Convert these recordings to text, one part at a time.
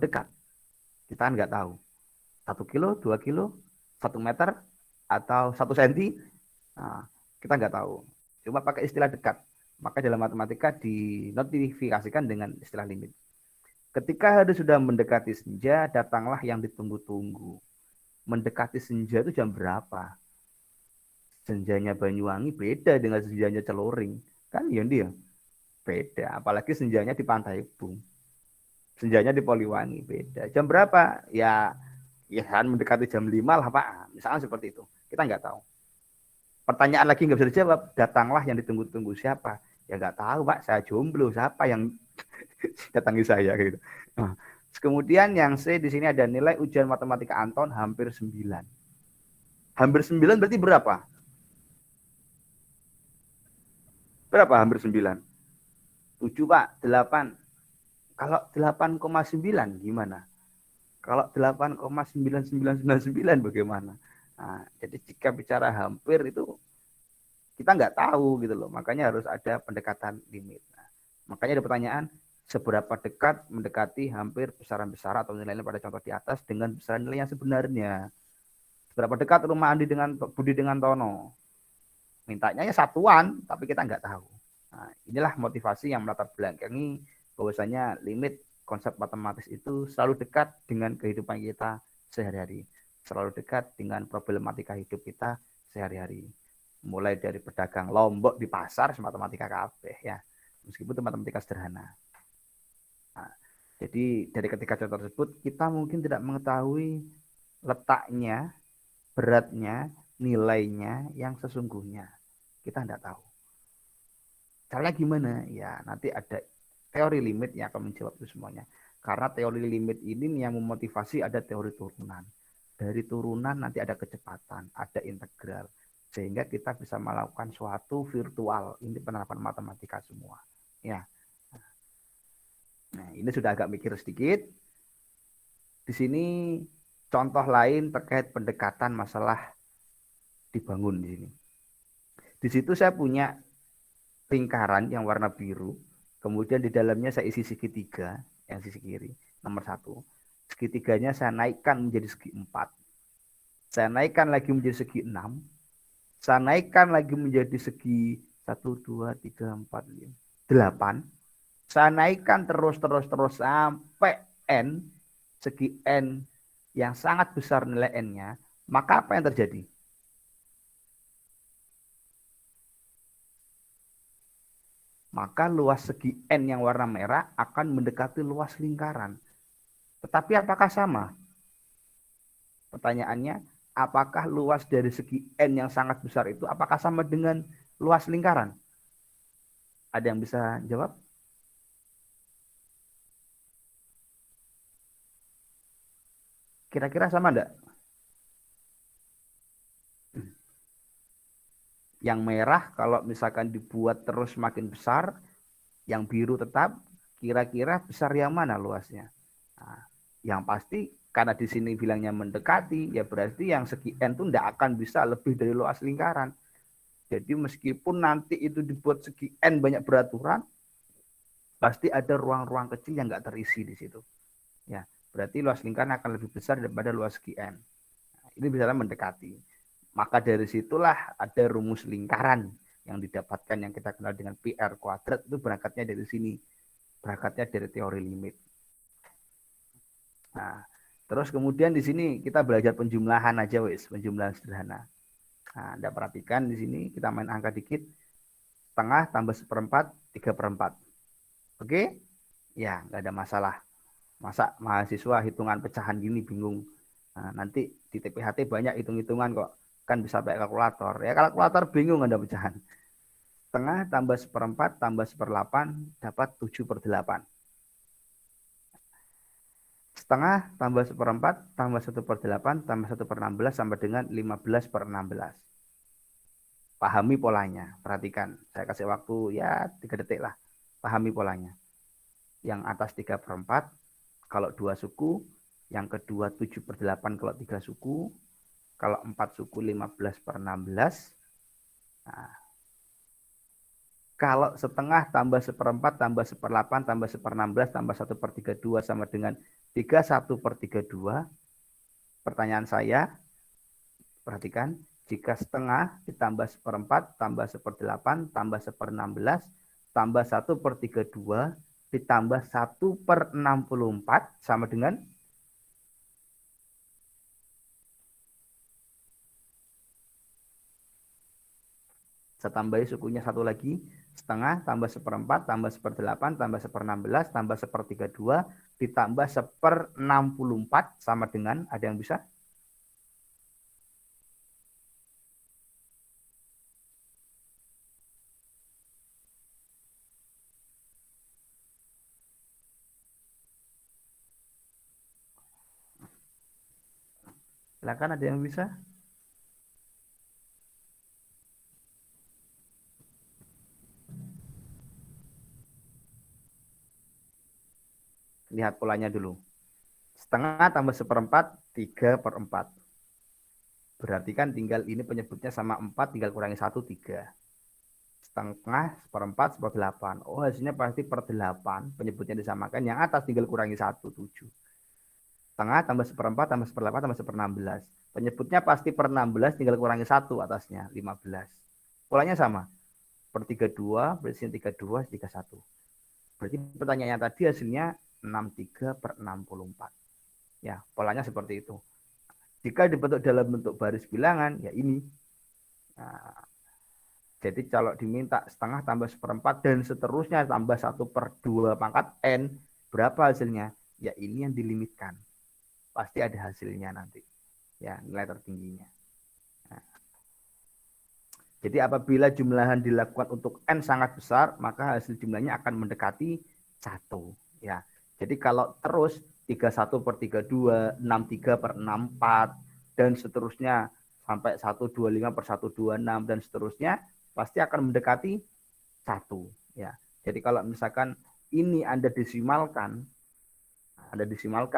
dekat. Kita kan nggak tahu. 1 kilo, 2 kilo, 1 meter, atau 1 senti. Nah, kita nggak tahu. Cuma pakai istilah dekat. Maka dalam matematika dinotifikasikan dengan istilah limit. Ketika hari sudah mendekati senja, datanglah yang ditunggu-tunggu. Mendekati senja itu jam berapa? Senjanya Banyuwangi beda dengan senjanya Celuring. Kan ya dia beda. Apalagi senjanya di Pantai Bung. Senjanya di Poliwangi beda. Jam berapa? Ya kan mendekati jam 5 lah Pak. Misalnya seperti itu. Kita nggak tahu. Pertanyaan lagi nggak bisa dijawab. Datanglah yang ditunggu-tunggu siapa? Ya nggak tahu Pak. Saya jomblo. Siapa yang datangi saya gitu. Nah, kemudian yang C di sini ada nilai ujian matematika Anton hampir 9. Hampir 9 berarti berapa? Berapa hampir 9? 7 Pak, 8. Kalau 8,9 gimana? Kalau 8,9999 bagaimana? Nah, jadi jika bicara hampir itu kita nggak tahu gitu loh. Makanya harus ada pendekatan limit. Nah, makanya ada pertanyaan, seberapa dekat mendekati hampir besaran besar atau nilainya pada contoh di atas dengan besaran nilai yang sebenarnya. Seberapa dekat rumah Andi dengan Budi dengan Tono? Mintanya ya satuan, tapi kita nggak tahu. Nah, inilah motivasi yang melatar belakangi bahwasanya limit konsep matematis itu selalu dekat dengan kehidupan kita sehari-hari. Selalu dekat dengan problematika hidup kita sehari-hari. Mulai dari pedagang lombok di pasar, matematika kabeh ya. Meskipun itu matematika sederhana. Nah, jadi dari ketiga contoh tersebut, kita mungkin tidak mengetahui letaknya, beratnya, nilainya yang sesungguhnya. Kita tidak tahu. Caranya gimana? Ya, nanti ada teori limit yang akan menjawab itu semuanya. Karena teori limit ini yang memotivasi ada teori turunan. Dari turunan nanti ada kecepatan, ada integral. Sehingga kita bisa melakukan suatu virtual. Ini penerapan matematika semua. Ya. Nah, ini sudah agak mikir sedikit. Di sini contoh lain terkait pendekatan masalah dibangun di sini. Di situ saya punya lingkaran yang warna biru, kemudian di dalamnya saya isi segitiga, yang sisi kiri, nomor 1. Segitiganya saya naikkan menjadi segi 4. Saya naikkan lagi menjadi segi 6. Saya naikkan lagi menjadi segi 1, 2, 3, 4, 5, 8. Saya naikkan terus sampai N, segi N yang sangat besar nilai N-nya, maka apa yang terjadi? Maka luas segi N yang warna merah akan mendekati luas lingkaran. Tetapi apakah sama? Pertanyaannya, apakah luas dari segi N yang sangat besar itu apakah sama dengan luas lingkaran? Ada yang bisa jawab? Kira-kira sama enggak? Yang merah kalau misalkan dibuat terus makin besar, yang biru tetap, kira-kira besar yang mana luasnya? Nah, yang pasti karena di sini bilangnya mendekati, ya berarti yang segi N itu tidak akan bisa lebih dari luas lingkaran. Jadi meskipun nanti itu dibuat segi N banyak beraturan, pasti ada ruang-ruang kecil yang nggak terisi di situ. Ya, berarti luas lingkaran akan lebih besar daripada luas segi N. Nah, ini bisa mendekati. Maka dari situlah ada rumus lingkaran yang didapatkan yang kita kenal dengan PR kuadrat, itu berangkatnya dari sini. Berangkatnya dari teori limit. Nah, terus kemudian di sini kita belajar penjumlahan aja wes, penjumlahan sederhana. Nah, Anda perhatikan di sini kita main angka dikit. Setengah tambah 1/4, 3/4. Oke? Ya, nggak ada masalah. Masa mahasiswa hitungan pecahan gini bingung. Nah, nanti di TPHT banyak hitung-hitungan kok. Kan bisa pakai kalkulator. Ya kalkulator bingung Anda pecahan. Setengah tambah 1/4 tambah 1/8 dapat 7/8. Setengah tambah 1/4 tambah 1/8 tambah 1/16 sama dengan 15/16. Pahami polanya. Perhatikan. Saya kasih waktu ya 3 detik lah. Pahami polanya. Yang atas 3/4 kalau 2 suku. Yang kedua 7/8 kalau 3 suku. Kalau 4 suku 15/16. Nah, kalau setengah tambah 1/4 tambah 1/8 tambah 1/16 tambah 1/32 sama dengan 31/32. Pertanyaan saya, perhatikan, jika setengah ditambah 1/4 tambah 1/8 tambah 1/16 tambah 1/32 ditambah 1/64 sama dengan, saya tambahi sukunya satu lagi, setengah tambah 1/4 tambah 1/8 tambah 1/16 tambah 1/32 ditambah 1/64 sama dengan, ada yang bisa? Silakan, ada yang bisa? Lihat polanya dulu. Setengah tambah 1/4, 3/4. Berarti kan tinggal ini penyebutnya sama 4, tinggal kurangi 1, 3. Setengah, 1/4, 1/8. Oh, hasilnya pasti per 8. Penyebutnya disamakan. Yang atas tinggal kurangi 1, 7. Setengah tambah 1/4 tambah 1/8 tambah 1/16. Penyebutnya pasti per 16, tinggal kurangi 1 atasnya, 15. Polanya sama. Per 32, berarti 32, 31. Berarti pertanyaannya tadi hasilnya 63/64. Ya, polanya seperti itu. Jika dibentuk dalam bentuk baris bilangan, ya ini. Nah, jadi kalau diminta setengah tambah 1/4 dan seterusnya tambah 1/2 pangkat N, berapa hasilnya? Ya ini yang dilimitkan. Pasti ada hasilnya nanti. Ya, nilai tertingginya. Nah, jadi apabila jumlahan dilakukan untuk N sangat besar, maka hasil jumlahnya akan mendekati 1. Ya, jadi kalau terus 31/32, 63/64, dan seterusnya sampai 125/126 dan seterusnya, pasti akan mendekati 1. Ya, jadi kalau misalkan ini Anda desimalkan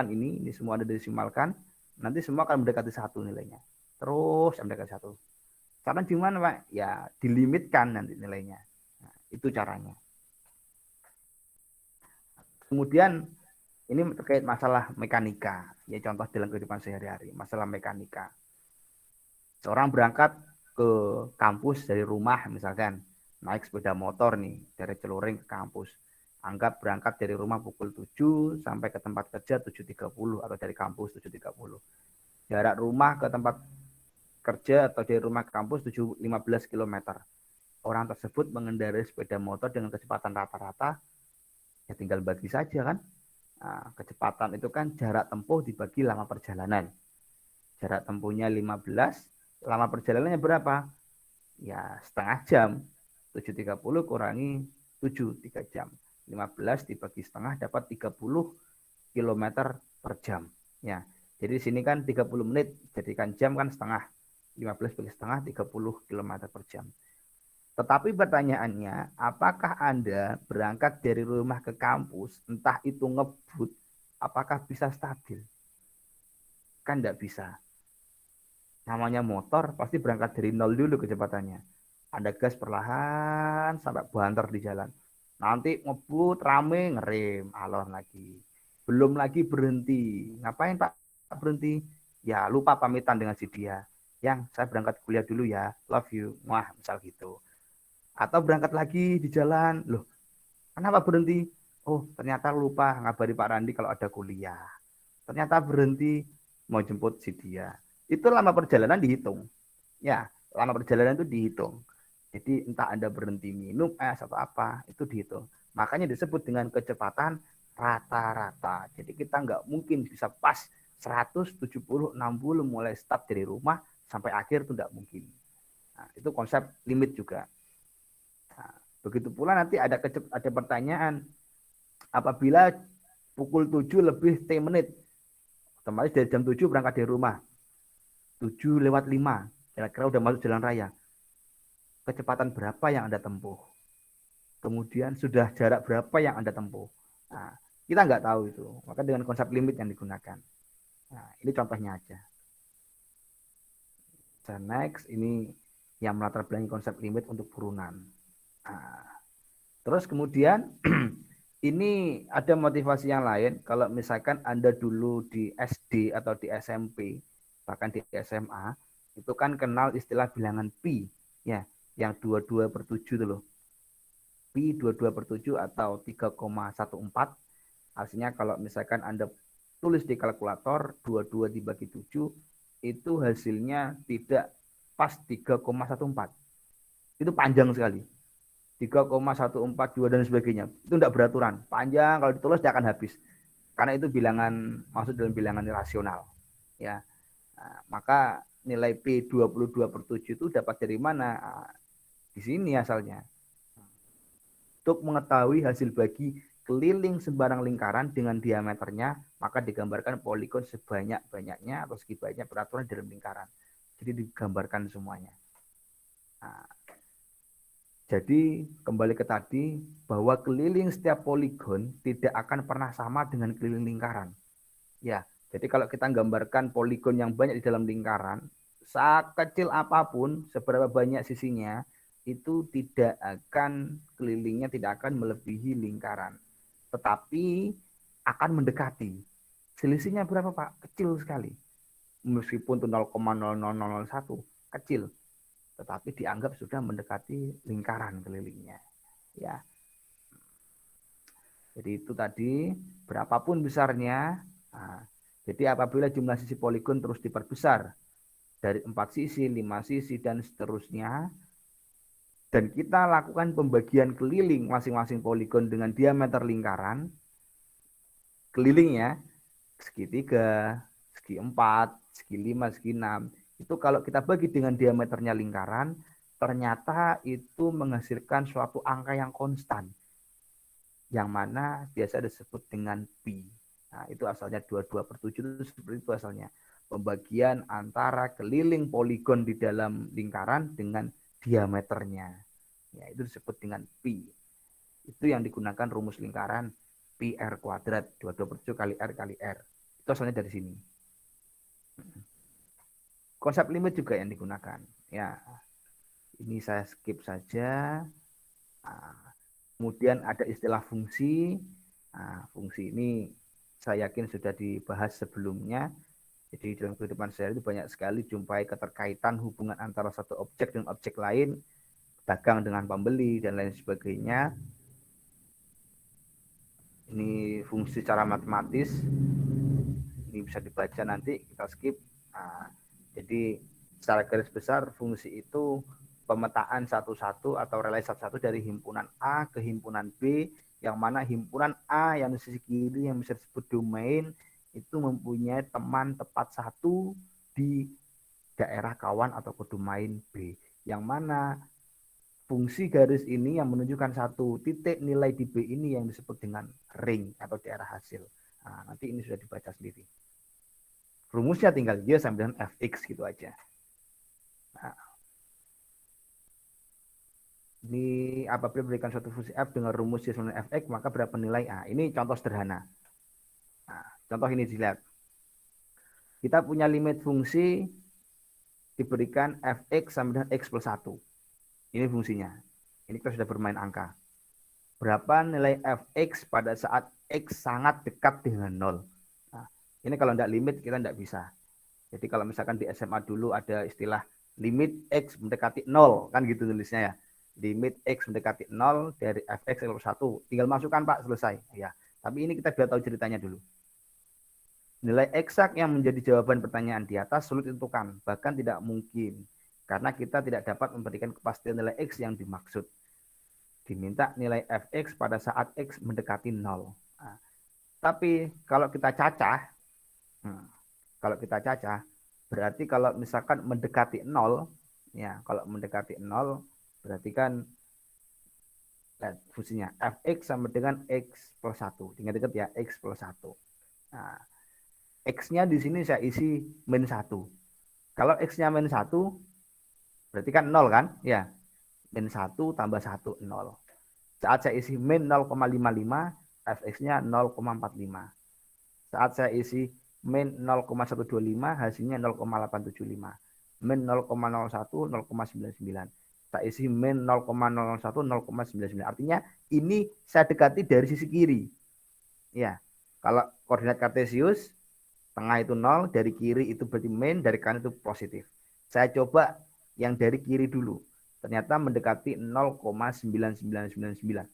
ini semua Anda desimalkan, nanti semua akan mendekati 1 nilainya. Terus mendekati 1. Karena gimana Pak? Ya dilimitkan nanti nilainya. Nah, itu caranya. Kemudian ini terkait masalah mekanika. Ya contoh dalam kehidupan sehari-hari, masalah mekanika. Seorang berangkat ke kampus dari rumah misalkan, naik sepeda motor nih dari Celuring ke kampus. Anggap berangkat dari rumah pukul 7 sampai ke tempat kerja 7.30 atau dari kampus 7.30. Jarak rumah ke tempat kerja atau dari rumah ke kampus 15 km. Orang tersebut mengendarai sepeda motor dengan kecepatan rata-rata, ya tinggal bagi saja kan. Nah, kecepatan itu kan jarak tempuh dibagi lama perjalanan. Jarak tempuhnya 15, lama perjalanannya berapa? Ya setengah jam. 7.30 kurangi 7, 3 jam. 15 dibagi setengah dapat 30 kilometer per jam. Ya, jadi sini kan 30 menit, jadikan jam kan setengah. 15 bagi setengah 30 kilometer per jam. Tetapi pertanyaannya, apakah Anda berangkat dari rumah ke kampus, entah itu ngebut, apakah bisa stabil? Kan tidak bisa. Namanya motor, pasti berangkat dari nol dulu kecepatannya. Anda gas perlahan sampai banter di jalan. Nanti ngebut, rame, ngerem, alon lagi. Belum lagi berhenti. Ngapain Pak berhenti? Ya lupa pamitan dengan si dia. Yang saya berangkat kuliah dulu ya, love you. Wah, misal gitu. Atau berangkat lagi di jalan, loh kenapa berhenti? Oh ternyata lupa ngabari Pak Randi kalau ada kuliah. Ternyata berhenti mau jemput si dia. Itu lama perjalanan dihitung. Ya, lama perjalanan itu dihitung. Jadi entah Anda berhenti minum es atau apa, itu dihitung. Makanya disebut dengan kecepatan rata-rata. Jadi kita nggak mungkin bisa pas 170, 60 mulai start dari rumah sampai akhir itu nggak mungkin. Nah, itu konsep limit juga. Nah, begitu pula nanti ada pertanyaan, apabila pukul 7 lebih T menit, otomatis dari jam 7 berangkat dari rumah, 7:05, kira-kira udah masuk jalan raya. Kecepatan berapa yang Anda tempuh? Kemudian sudah jarak berapa yang Anda tempuh? Nah, kita nggak tahu itu. Maka dengan konsep limit yang digunakan. Nah, ini contohnya aja. Dan next, ini yang melatar belakangi konsep limit untuk burunan. Nah, terus kemudian Ini ada motivasi yang lain. Kalau misalkan Anda dulu di SD atau di SMP, bahkan di SMA, itu kan kenal istilah bilangan pi, ya, yang 22/7 itu loh. Pi 22/7 atau 3,14. Artinya kalau misalkan Anda tulis di kalkulator 22 dibagi 7, itu hasilnya tidak pas 3,14. Itu panjang sekali. 3,142 dan sebagainya. Itu tidak beraturan. Panjang, kalau ditulis tidak akan habis. Karena itu bilangan, masuk dalam bilangan rasional. Ya. Nah, maka nilai P 22/7 itu dapat dari mana? Nah, di sini asalnya. Untuk mengetahui hasil bagi keliling sembarang lingkaran dengan diameternya, maka digambarkan poligon sebanyak-banyaknya atau segi banyak peraturan dalam lingkaran. Jadi digambarkan semuanya. Nah, jadi kembali ke tadi bahwa keliling setiap poligon tidak akan pernah sama dengan keliling lingkaran. Ya, jadi kalau kita gambarkan poligon yang banyak di dalam lingkaran, sekecil apapun, seberapa banyak sisinya, itu tidak akan kelilingnya tidak akan melebihi lingkaran. Tetapi akan mendekati. Selisihnya berapa, Pak? Kecil sekali. Meskipun itu 0,00001, kecil, tetapi dianggap sudah mendekati lingkaran kelilingnya. Ya, jadi itu tadi berapapun besarnya. Nah, jadi apabila jumlah sisi poligon terus diperbesar dari 4 sisi, 5 sisi, dan seterusnya, dan kita lakukan pembagian keliling masing-masing poligon dengan diameter lingkaran, kelilingnya segitiga, segi 4, segi 5, segi 6, itu kalau kita bagi dengan diameternya lingkaran, ternyata itu menghasilkan suatu angka yang konstan, yang mana biasa disebut dengan pi. Nah, itu asalnya 22/7 itu seperti itu asalnya. Pembagian antara keliling poligon di dalam lingkaran dengan diameternya. Ya, itu disebut dengan pi. Itu yang digunakan rumus lingkaran pi r kuadrat, 22/7 kali r kali r. Itu asalnya dari sini. Konsep limit juga yang digunakan. Ya, ini saya skip saja. Nah, kemudian ada istilah fungsi. Nah, fungsi ini saya yakin sudah dibahas sebelumnya. Jadi dalam kehidupan sehari itu banyak sekali jumpai keterkaitan hubungan antara satu objek dengan objek lain, dagang dengan pembeli, dan lain sebagainya. Ini fungsi secara matematis. Ini bisa dibaca nanti, kita skip. Nah, jadi secara garis besar fungsi itu pemetaan satu-satu atau relasi satu-satu dari himpunan A ke himpunan B, yang mana himpunan A yang di sisi kiri yang bisa disebut domain itu mempunyai teman tepat satu di daerah kawan atau domain B, yang mana fungsi garis ini yang menunjukkan satu titik nilai di B ini yang disebut dengan ring atau daerah hasil. Nah, nanti ini sudah dibaca sendiri. Rumusnya tinggal dia sama dengan fx gitu aja. Nah, ini apabila berikan suatu fungsi f dengan rumus y sama dengan fx, maka berapa nilai A? Ini contoh sederhana. Nah, contoh ini dilihat. Kita punya limit fungsi diberikan fx sama dengan x plus 1. Ini fungsinya. Ini kita sudah bermain angka. Berapa nilai fx pada saat x sangat dekat dengan 0? Nah, ini kalau tidak limit kita tidak bisa. Jadi kalau misalkan di SMA dulu ada istilah limit x mendekati 0, kan gitu tulisnya ya. Limit x mendekati 0 dari fx plus 1. Tinggal masukkan Pak, selesai. Ya. Tapi ini kita biar tahu ceritanya dulu. Nilai eksak yang menjadi jawaban pertanyaan di atas sulit ditentukan, bahkan tidak mungkin. Karena kita tidak dapat memberikan kepastian nilai x yang dimaksud. Diminta nilai fx pada saat x mendekati 0. Nah, tapi kalau kita cacah, berarti kalau misalkan mendekati 0, ya, kalau mendekati 0, berarti kan lihat fungsinya fx sama dengan x plus 1. Ingat-ingat ya, x plus 1. Nah, x-nya di sini saya isi min 1. Kalau x-nya min 1, berarti kan 0 kan? Ya, min 1 tambah 1, 0. Saat saya isi min 0,55, fx-nya 0,45. Saat saya isi min 0,125, hasilnya 0,875. Min 0,01, 0,99. Saya isi min 0,001, 0,99. Artinya ini saya dekati dari sisi kiri. Ya, kalau koordinat kartesius, tengah itu 0, dari kiri itu berarti min, dari kanan itu positif. Saya coba yang dari kiri dulu. Ternyata mendekati 0,9999.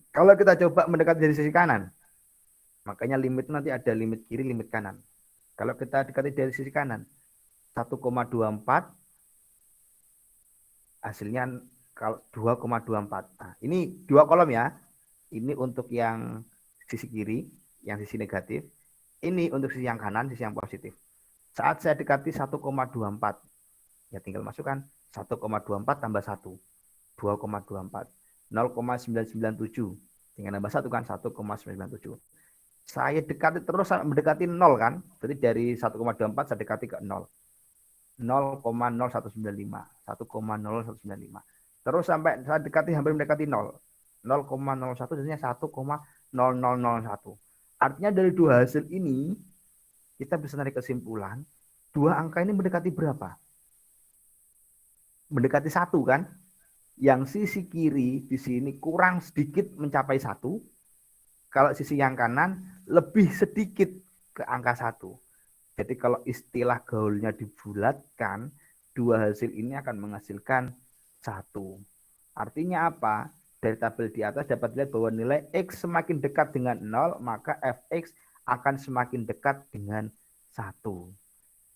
Kalau kita coba mendekati dari sisi kanan, makanya limit nanti ada limit kiri, limit kanan. Kalau kita dekati dari sisi kanan, 1,24, hasilnya kalau 2,24. Nah, ini dua kolom ya. Ini untuk yang sisi kiri, yang sisi negatif. Ini untuk sisi yang kanan, sisi yang positif. Saat saya dekati 1,24, ya tinggal masukkan 1,24 tambah 1, 2,24. 0,997. Tinggal nambah 1 kan, 1,997. Saya dekati terus sampai mendekati 0 kan. Berarti dari 1,24 saya dekati ke 0. 0,0195. 1,0195. Terus sampai saya dekati hampir mendekati 0. 0,01 jadinya 1,0001. Artinya dari dua hasil ini kita bisa narik kesimpulan dua angka ini mendekati berapa? Mendekati 1 kan? Yang sisi kiri di sini kurang sedikit mencapai 1. Kalau sisi yang kanan lebih sedikit ke angka 1. Jadi kalau istilah gaulnya dibulatkan, dua hasil ini akan menghasilkan 1. Artinya apa? Dari tabel di atas dapat dilihat bahwa nilai X semakin dekat dengan 0, maka Fx akan semakin dekat dengan 1.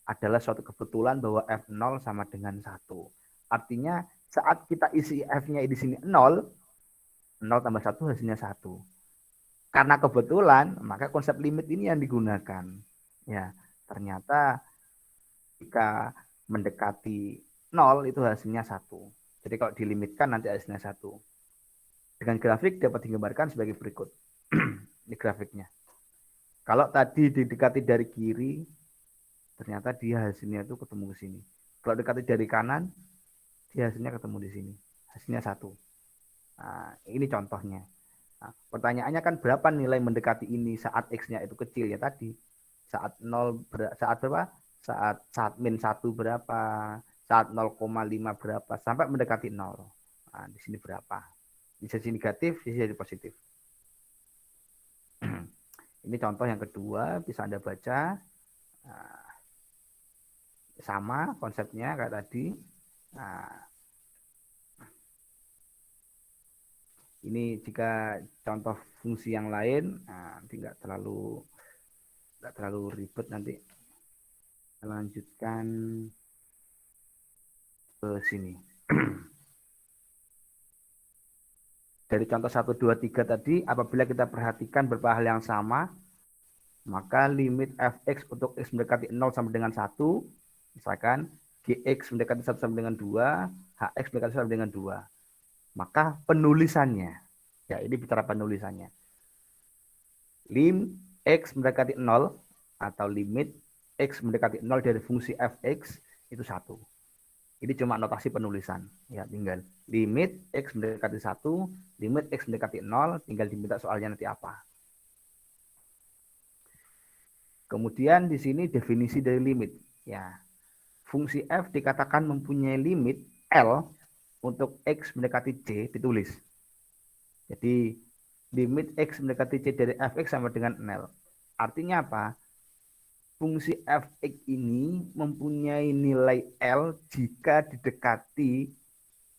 Adalah suatu kebetulan bahwa F0 sama dengan 1. Artinya saat kita isi F-nya di sini 0, 0 tambah 1 hasilnya 1. Karena kebetulan, maka konsep limit ini yang digunakan. Ya, ternyata jika mendekati 0 itu hasilnya 1. Jadi kalau dilimitkan nanti hasilnya 1. Dengan grafik dapat digambarkan sebagai berikut. Ini grafiknya. Kalau tadi didekati dari kiri, ternyata dia hasilnya itu ketemu ke sini. Kalau dekati dari kanan, dia hasilnya ketemu di sini. Hasilnya 1. Nah, ini contohnya. Nah, pertanyaannya kan berapa nilai mendekati ini saat X-nya itu kecil ya tadi. Saat 0, saat berapa? Saat min 1 berapa? Saat 0,5 berapa? Sampai mendekati 0. Nah, di sini berapa? Di sisi negatif, di sisi positif. Ini contoh yang kedua, bisa Anda baca. Nah, sama konsepnya kayak tadi. Nah, ini jika contoh fungsi yang lain, nah, nanti nggak terlalu ribet nanti. Lanjutkan ke sini. Dari contoh 1, 2, 3 tadi, apabila kita perhatikan beberapa hal yang sama, maka limit fx untuk x mendekati 0 sampai dengan 1, misalkan gx mendekati 1 sampai dengan 2, hx mendekati 1 sampai dengan 2. Maka penulisannya, ya ini bicara penulisannya. Lim x mendekati 0 atau limit x mendekati 0 dari fungsi fx itu 1. Ini cuma notasi penulisan. Ya, tinggal limit X mendekati 1, limit X mendekati 0, tinggal diminta soalnya nanti apa. Kemudian di sini definisi dari limit. Ya, fungsi f dikatakan mempunyai limit L untuk X mendekati C ditulis. Jadi limit X mendekati C dari fx sama dengan 0. Artinya apa? Fungsi fx ini mempunyai nilai L jika didekati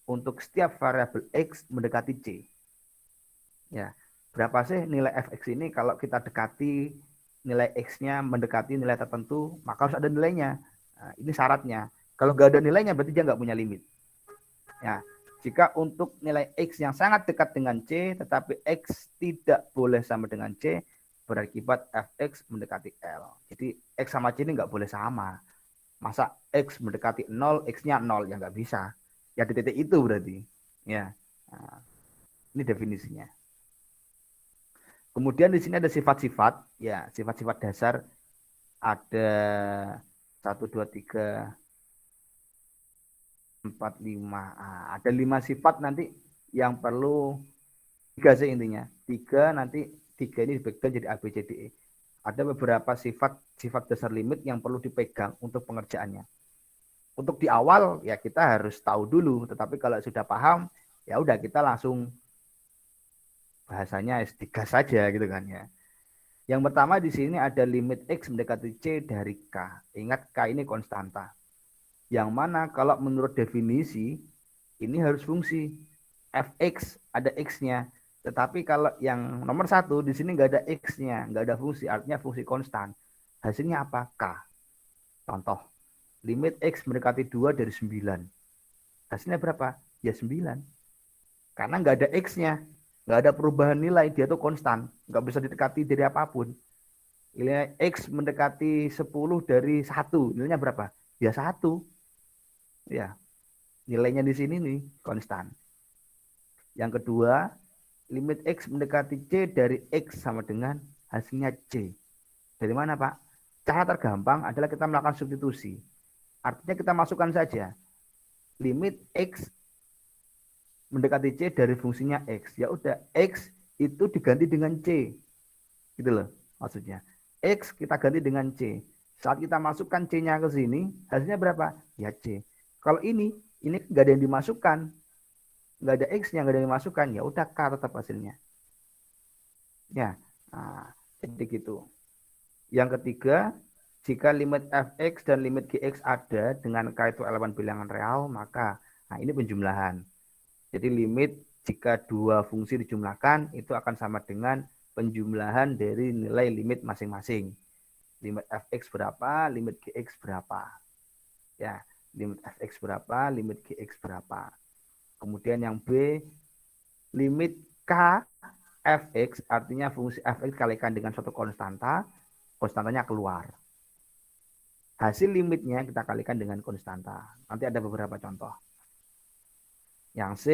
untuk setiap variabel X mendekati C. Ya, berapa sih nilai fx ini kalau kita dekati nilai X-nya mendekati nilai tertentu, maka harus ada nilainya. Nah, ini syaratnya. Kalau nggak ada nilainya, berarti dia nggak punya limit. Ya, jika untuk nilai X yang sangat dekat dengan C, tetapi X tidak boleh sama dengan C, berakibat fx mendekati L. Jadi X sama C ini nggak boleh sama. Masa X mendekati 0, X-nya 0, ya nggak bisa. Ya di titik itu berarti. Ya, nah, ini definisinya. Kemudian di sini ada sifat-sifat. Ya, sifat-sifat dasar ada 1, 2, 3, 4, 5. Nah, ada 5 sifat nanti yang perlu 3 sih intinya. 3 nanti 3 ini dibagi jadi A, B, C, D, E. Ada beberapa sifat dasar limit yang perlu dipegang untuk pengerjaannya. untuk di awal ya kita harus tahu dulu, tetapi kalau sudah paham ya udah kita langsung bahasanya S3 saja gitu kan ya. Yang pertama di sini ada limit X mendekati C dari K. Ingat K ini konstanta. Yang mana kalau menurut definisi ini harus fungsi fx ada x-nya. Tetapi kalau yang nomor satu di sini nggak ada x-nya, nggak ada fungsi, artinya fungsi konstan. Hasilnya apa? K. Contoh, limit x mendekati 2 dari 9. Hasilnya berapa? Ya 9. Karena nggak ada x-nya, nggak ada perubahan nilai, dia tuh konstan, nggak bisa didekati dari apapun. Nilai x mendekati 10 dari 1, nilainya berapa? Ya 1. Ya, nilainya di sini nih konstan. Yang kedua, limit X mendekati C dari X sama dengan hasilnya C. Dari mana Pak? Cara tergampang adalah kita melakukan substitusi. Artinya kita masukkan saja limit X mendekati C dari fungsinya X. Ya udah, X itu diganti dengan C. Gitu loh maksudnya. X kita ganti dengan C. Saat kita masukkan C-nya ke sini, hasilnya berapa? Ya C. Kalau ini nggak ada yang dimasukkan, nggak ada X-nya, nggak ada yang dimasukkan, ya udah K tetap hasilnya. Ya, nah, jadi gitu. Yang ketiga, jika limit fx dan limit gx ada dengan k itu elemen bilangan real, maka nah ini penjumlahan. Jadi limit jika dua fungsi dijumlahkan itu akan sama dengan penjumlahan dari nilai limit masing-masing. Limit fx berapa, limit gx berapa. Ya, limit fx berapa, limit gx berapa. Kemudian yang B, limit k fx artinya fungsi fx kalikan dengan suatu konstanta, konstantanya keluar. Hasil limitnya kita kalikan dengan konstanta. Nanti ada beberapa contoh. Yang C,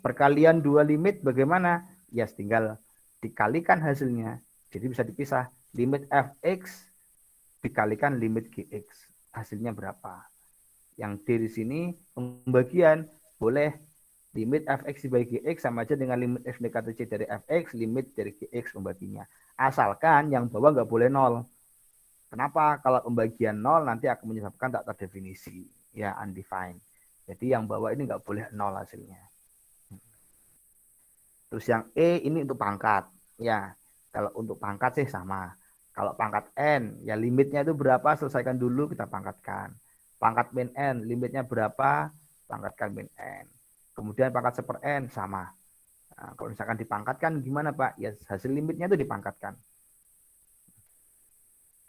perkalian dua limit bagaimana? Ya tinggal dikalikan hasilnya. Jadi bisa dipisah. Limit fx dikalikan limit gx. Hasilnya berapa? Yang D di sini pembagian boleh limit fx dibagi gx sama aja dengan limit f mendekati c dari fx, limit dari gx pembaginya. Asalkan yang bawah nggak boleh 0. Kenapa? Kalau pembagian 0 nanti akan menyebabkan tak terdefinisi. Ya, undefined. Jadi yang bawah ini nggak boleh 0 hasilnya. Terus yang E ini untuk pangkat. Ya, kalau untuk pangkat sih sama. Kalau pangkat N, ya limitnya itu berapa, selesaikan dulu, kita pangkatkan. Pangkat min N, limitnya berapa, pangkatkan min N. Kemudian pangkat seper N, sama. Nah, kalau misalkan dipangkatkan gimana Pak? Ya hasil limitnya itu dipangkatkan.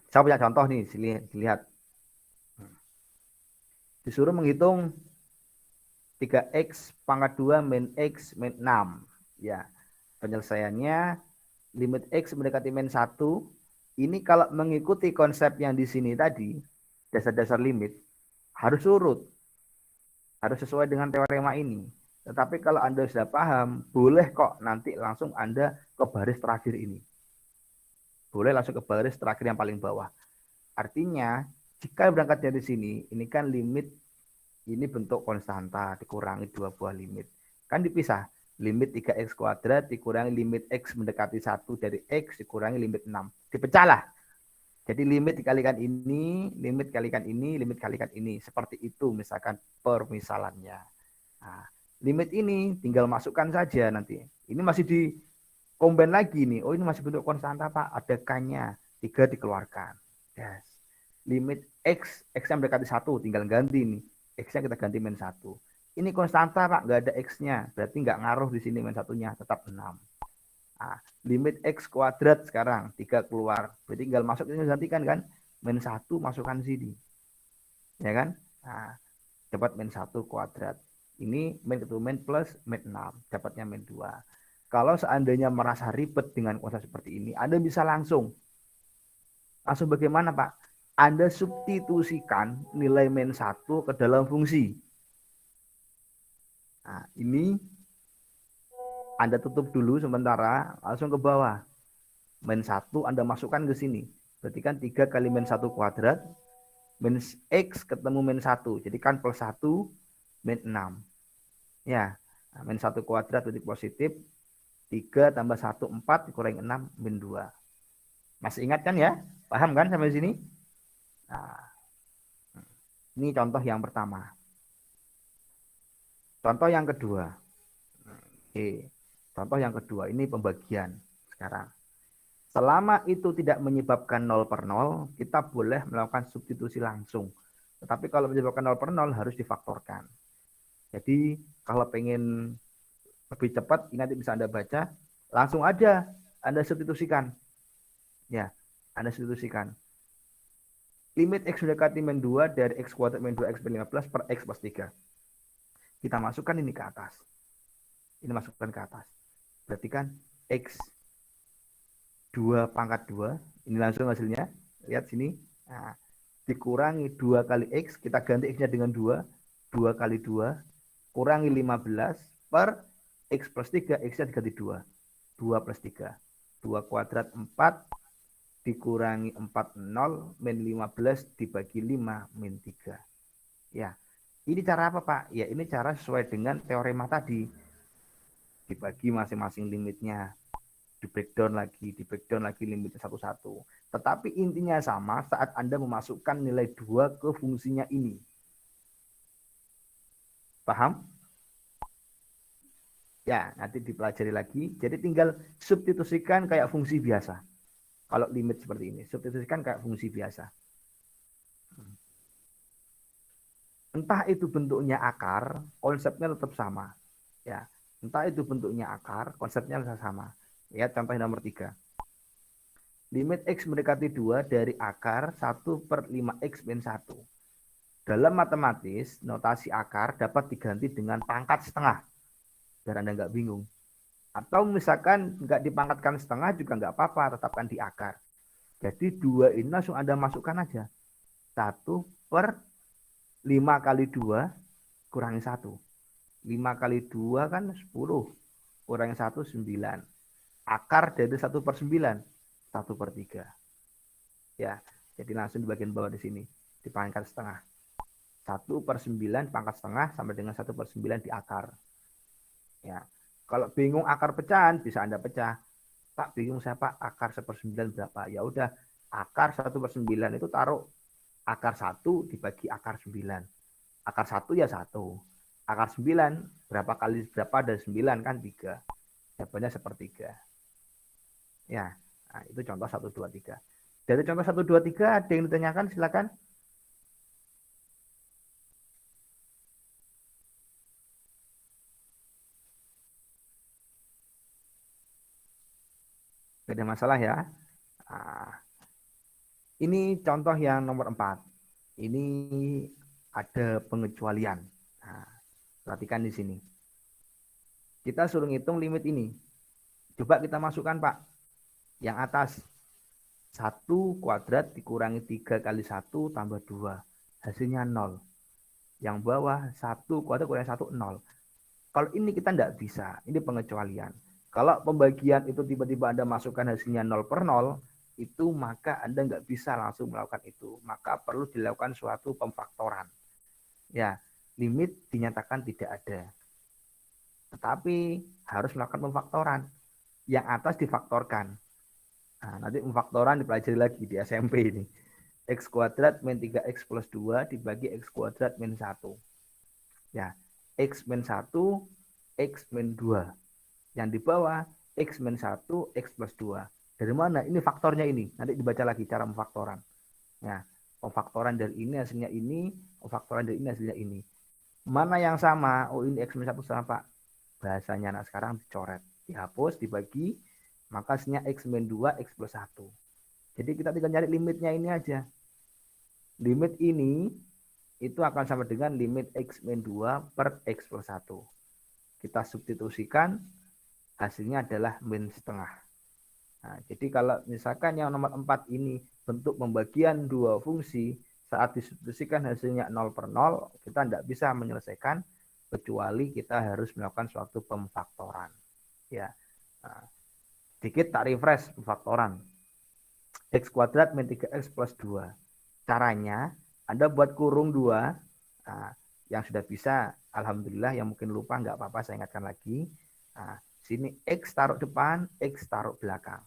Saya punya contoh nih, lihat. Disuruh menghitung 3x pangkat 2 min x min 6. Ya, penyelesaiannya limit x mendekati min 1. Ini kalau mengikuti konsep yang di sini tadi, dasar-dasar limit, harus urut. Harus sesuai dengan teorema ini. Tetapi kalau Anda sudah paham, boleh kok nanti langsung Anda ke baris terakhir ini. Boleh langsung ke baris terakhir yang paling bawah. Artinya, jika berangkat dari sini, ini kan limit, ini bentuk konstanta, dikurangi dua buah limit. Kan dipisah, limit 3x kuadrat dikurangi limit x mendekati 1 dari x dikurangi limit 6. Dipecahlah. Jadi limit dikalikan ini, limit kalikan ini, limit kalikan ini. Seperti itu misalkan permisalannya. Nah, limit ini tinggal masukkan saja nanti. Ini masih di combine lagi nih. Oh ini masih bentuk konstanta Pak, ada K-nya. 3 dikeluarkan. Yes. Limit X, X yang mendekati 1, tinggal ganti nih. X-nya kita ganti min 1. Ini konstanta Pak, nggak ada X-nya. Berarti nggak ngaruh di sini min 1-nya, tetap 6. Nah, limit X kuadrat sekarang, 3 keluar. Berarti tinggal masuk ini gantikan kan. Min 1 masukkan sini. Ya kan? Nah, dapat min 1 kuadrat. Ini min ketemu min plus min 6. Dapatnya min 2. Kalau seandainya merasa ribet dengan konsep seperti ini, Anda bisa langsung. Langsung bagaimana Pak? Anda substitusikan nilai min 1 ke dalam fungsi. Nah, ini Anda tutup dulu sementara, langsung ke bawah. Min 1 Anda masukkan ke sini. Berarti kan 3 kali min 1 kuadrat, min X ketemu min 1. Jadi kan plus 1, min 6. Ya, nah, min 1 kuadrat berarti positif. 3 tambah 1, 4, dikurangi 6, min 2. Masih ingat kan ya? Paham kan sampai sini? Nah, Ini contoh yang pertama. Contoh yang kedua. Oke. Contoh yang kedua, ini pembagian sekarang. Selama itu tidak menyebabkan 0 per 0, kita boleh melakukan substitusi langsung. Tetapi kalau menyebabkan 0 per 0 harus difaktorkan. Jadi kalau pengen lebih cepat, ini nanti bisa Anda baca, langsung aja Anda substitusikan. Ya, Anda substitusikan. Limit X mendekati min 2 dari X kuadrat min 2X min 15 per X plus 3. Kita masukkan ini ke atas. Ini masukkan ke atas. Berarti kan X 2 pangkat 2. Ini langsung hasilnya. Lihat sini. Nah, dikurangi 2 kali X. Kita ganti X-nya dengan 2. 2 kali 2. Kurangi 15 per X plus 3. X-nya diganti 2. 2 plus 3. 2 kuadrat 4. Dikurangi 40. Min 15 dibagi 5. Min 3. Ya. Ini cara apa, Pak? Ya, ini cara sesuai dengan teorema tadi. Dibagi masing-masing limitnya. Di breakdown lagi limitnya satu-satu. Tetapi intinya sama saat Anda memasukkan nilai 2 ke fungsinya ini. Paham? Ya, nanti dipelajari lagi. Jadi tinggal substitusikan kayak fungsi biasa. Kalau limit seperti ini, substitusikan kayak fungsi biasa. Entah itu bentuknya akar, konsepnya tetap sama. Ya, entah itu bentuknya akar, konsepnya sama. Ya, contoh nomor 3. Limit X mendekati 2 dari akar 1 per 5X min 1. Dalam matematis, notasi akar dapat diganti dengan pangkat setengah. Biar Anda nggak bingung. Atau misalkan nggak dipangkatkan setengah juga nggak apa-apa, tetapkan di akar. Jadi 2 ini langsung Anda masukkan aja. 1 per 5 kali 2 kurangi 1. 5 kali 2 kan 10. Kurangi 1, 9. Akar dari 1 per 9. 1 per 3. Ya, jadi langsung di bagian bawah di sini. Dipangkat setengah. 1 per 9 pangkat setengah sampai dengan 1 per 9 di akar. Ya, kalau bingung akar pecahan, bisa Anda pecah. Pak, bingung saya Pak, akar 1 per 9 berapa? Ya udah, akar 1 per 9 itu taruh akar 1 dibagi akar 9. Akar 1 ya 1. Akar 9, berapa kali berapa dari 9 kan 3. Jawabannya sepertiga. Ya, nah, itu contoh 1, 2, 3. Dari contoh 1, 2, 3 ada yang ditanyakan, silakan. Tidak ada masalah ya. Nah, ini contoh yang nomor 4. Ini ada pengecualian. Nah, perhatikan di sini. Kita suruh ngitung limit ini. Coba kita masukkan, Pak. Yang atas. 1 kuadrat dikurangi 3 kali 1 tambah 2. Hasilnya 0. Yang bawah 1 kuadrat kurangi 1, 0. Kalau ini kita tidak bisa. Ini pengecualian. Kalau pembagian itu tiba-tiba Anda masukkan hasilnya 0 per 0, itu maka Anda nggak bisa langsung melakukan itu. Maka perlu dilakukan suatu pemfaktoran. Ya, limit dinyatakan tidak ada. Tetapi harus melakukan pemfaktoran. Yang atas difaktorkan. Nah, nanti pemfaktoran dipelajari lagi di SMP ini. X kuadrat min 3X plus 2 dibagi X kuadrat min 1. Ya, X min 1, X min 2. Yang di bawah, X min 1, X plus 2. Dari mana? Ini faktornya ini. Nanti dibaca lagi cara pemfaktoran. Ya, pemfaktoran dari ini hasilnya ini, pemfaktoran dari ini hasilnya ini. Mana yang sama? Oh, ini X min 1 sama, Pak. Bahasanya anak sekarang dicoret. Dihapus, dibagi, maka hasilnya X min 2, X plus 1. Jadi kita tinggal nyari limitnya ini aja. Limit ini itu akan sama dengan limit X min 2 per X plus 1. Kita substitusikan, hasilnya adalah min setengah. Nah, jadi kalau misalkan yang nomor 4 ini bentuk pembagian dua fungsi, saat disubstitusikan hasilnya 0 per 0, kita tidak bisa menyelesaikan kecuali kita harus melakukan suatu pemfaktoran. Ya, nah, sedikit tak refresh pemfaktoran. X kuadrat min 3X plus 2. Caranya, Anda buat kurung 2. Nah, yang sudah bisa, alhamdulillah. Yang mungkin lupa, nggak apa-apa, saya ingatkan lagi. Nah, sini X taruh depan, X taruh belakang.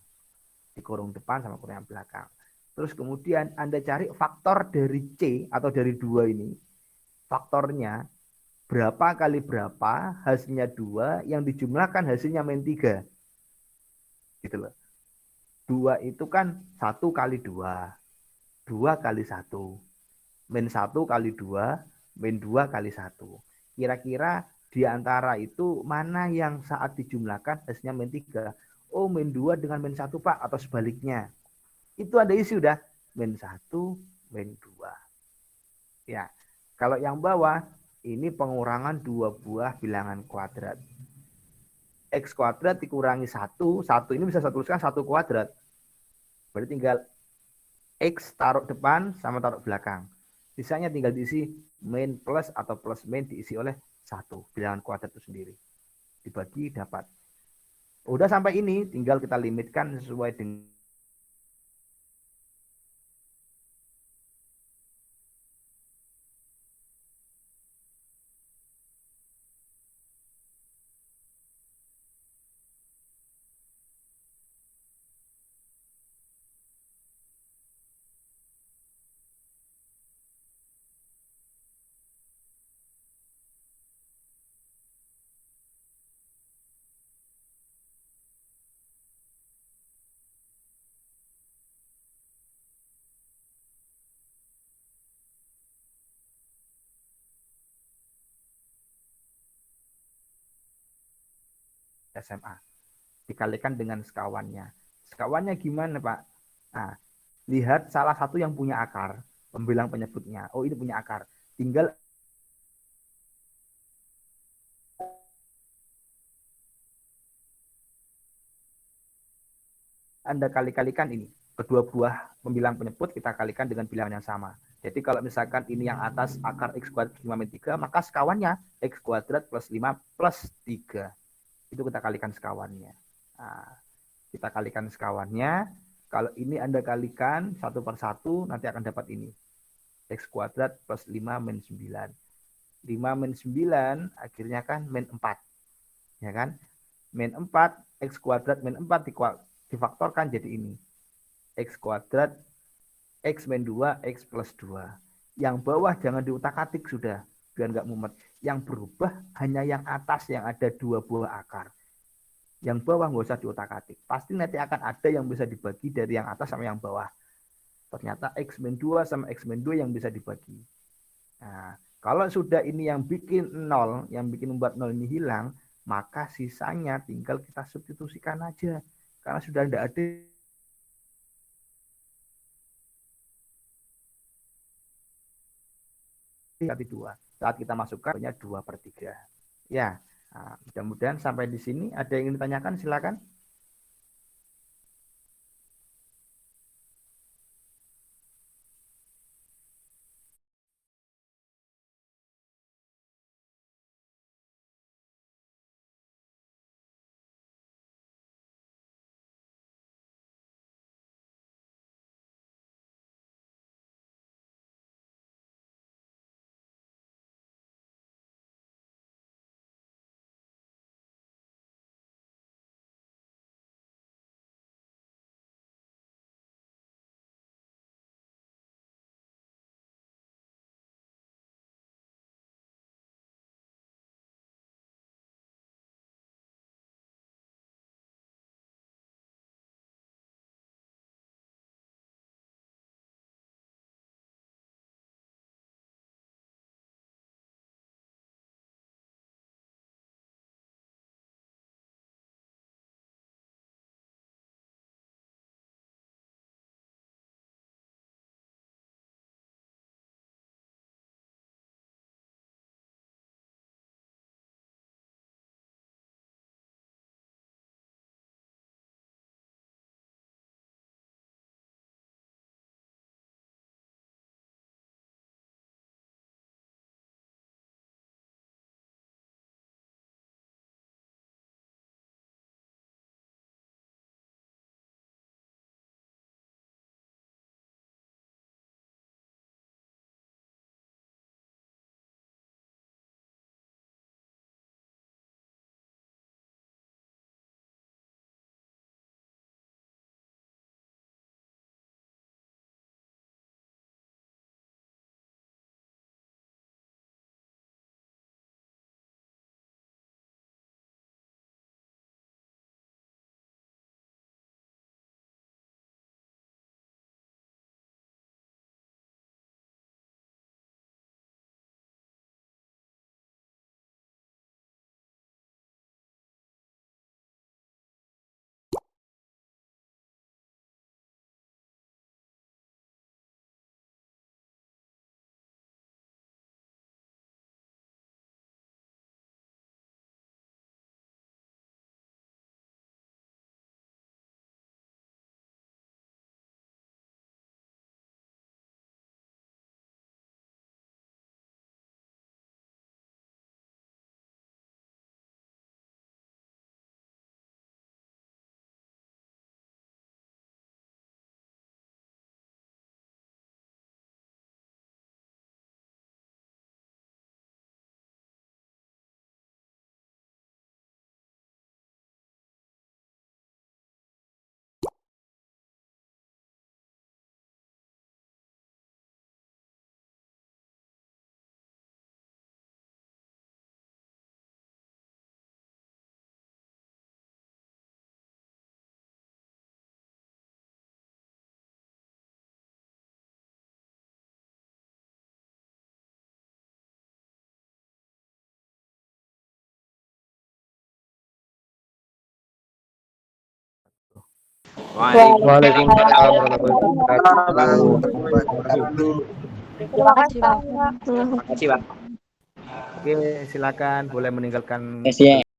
Di kurung depan sama kurung yang belakang. Terus kemudian Anda cari faktor dari C atau dari 2 ini. Faktornya berapa kali berapa, hasilnya 2, yang dijumlahkan hasilnya min 3. Gitu loh. 2 itu kan 1 kali 2. 2 kali 1. Min 1 kali 2, min 2 kali 1. Kira-kira di antara itu mana yang saat dijumlahkan hasilnya min 3? Oh, min 2 dengan min 1, Pak, atau sebaliknya. Itu ada isi udah. Min 1, min 2. Ya, kalau yang bawah, ini pengurangan dua buah bilangan kuadrat. X kuadrat dikurangi 1, 1 ini bisa saya tuliskan 1 kuadrat. Berarti tinggal X taruh depan sama taruh belakang. Sisanya tinggal diisi min plus atau plus min diisi oleh 1. Bilangan kuadrat itu sendiri. Dibagi dapat. Udah sampai ini, tinggal kita limitkan sesuai dengan SMA. Dikalikan dengan sekawannya. Sekawannya gimana, Pak? Nah, lihat salah satu yang punya akar, pembilang penyebutnya. Oh, ini punya akar. Tinggal Anda kali-kalikan ini. Kedua buah pembilang penyebut kita kalikan dengan bilangan yang sama. Jadi kalau misalkan ini yang atas akar X kuadrat 5 min 3, maka sekawannya X kuadrat plus 5 plus 3. Itu kita kalikan sekawannya. Nah, kita kalikan sekawannya. Kalau ini Anda kalikan satu per satu, nanti akan dapat ini. X kuadrat plus 5 min 9. 5 min 9 akhirnya kan min 4. Ya kan? Min 4, X kuadrat min 4 difaktorkan jadi ini. X kuadrat, X min 2, X plus 2. Yang bawah jangan diutak-atik sudah, biar nggak mumet. Yang berubah hanya yang atas yang ada 2 buah akar. Yang bawah nggak usah diutak-atik. Pasti nanti akan ada yang bisa dibagi dari yang atas sama yang bawah. Ternyata X min 2 sama X min 2 yang bisa dibagi. Nah, kalau sudah ini yang bikin 0, yang bikin membuat 0 ini hilang, maka sisanya tinggal kita substitusikan aja. Karena sudah tidak ada kali 2. Saat kita masukkan hanya 2 per 3. Ya, nah, mudah-mudahan sampai di sini. Ada yang ingin ditanyakan, silakan. Waalaikumsalam warahmatullahi wabarakatuh. Terima kasih, Pak. Terima kasih, Pak. Oke, silakan boleh meninggalkan Kasih ya.